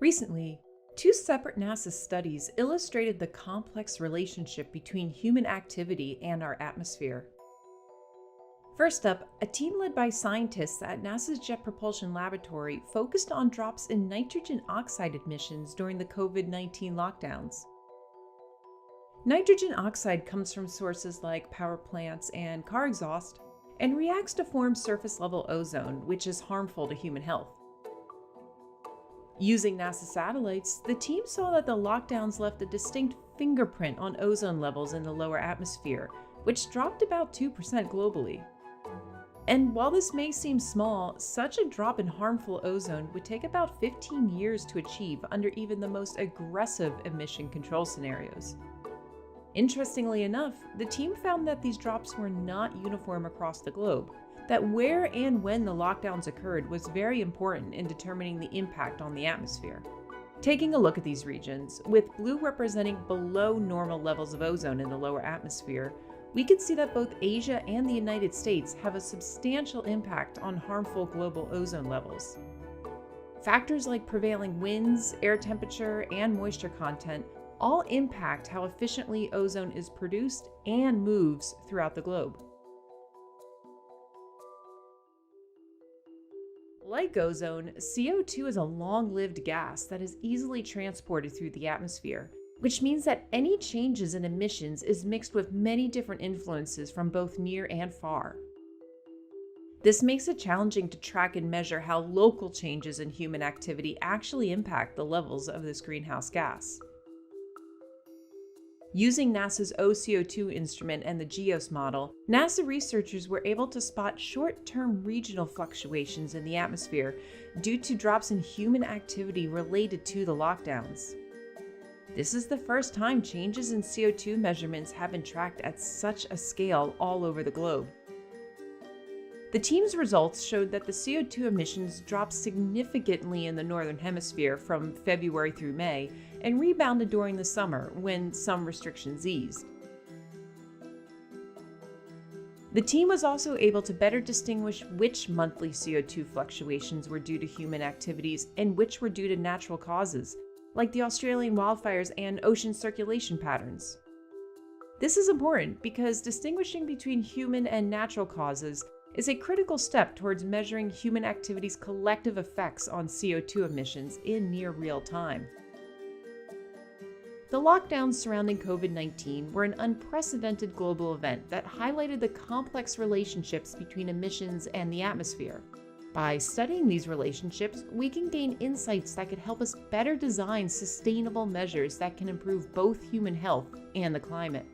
Recently, two separate NASA studies illustrated the complex relationship between human activity and our atmosphere. First up, a team led by scientists at NASA's Jet Propulsion Laboratory focused on drops in nitrogen oxide emissions during the COVID-19 lockdowns. Nitrogen oxide comes from sources like power plants and car exhaust and reacts to form surface-level ozone, which is harmful to human health. Using NASA satellites, the team saw that the lockdowns left a distinct fingerprint on ozone levels in the lower atmosphere, which dropped about 2% globally. And while this may seem small, such a drop in harmful ozone would take about 15 years to achieve under even the most aggressive emission control scenarios. Interestingly enough, the team found that these drops were not uniform across the globe, that where and when the lockdowns occurred was very important in determining the impact on the atmosphere. Taking a look at these regions, with blue representing below normal levels of ozone in the lower atmosphere, we can see that both Asia and the United States have a substantial impact on harmful global ozone levels. Factors like prevailing winds, air temperature, and moisture content all impact how efficiently ozone is produced and moves throughout the globe. Like ozone, CO2 is a long-lived gas that is easily transported through the atmosphere, which means that any changes in emissions is mixed with many different influences from both near and far. This makes it challenging to track and measure how local changes in human activity actually impact the levels of this greenhouse gas. Using NASA's OCO2 instrument and the GEOS model, NASA researchers were able to spot short-term regional fluctuations in the atmosphere due to drops in human activity related to the lockdowns. This is the first time changes in CO2 measurements have been tracked at such a scale all over the globe. The team's results showed that the CO2 emissions dropped significantly in the Northern Hemisphere from February through May and rebounded during the summer when some restrictions eased. The team was also able to better distinguish which monthly CO2 fluctuations were due to human activities and which were due to natural causes, like the Australian wildfires and ocean circulation patterns. This is important because distinguishing between human and natural causes is a critical step towards measuring human activity's collective effects on CO2 emissions in near real time. The lockdowns surrounding COVID-19 were an unprecedented global event that highlighted the complex relationships between emissions and the atmosphere. By studying these relationships, we can gain insights that could help us better design sustainable measures that can improve both human health and the climate.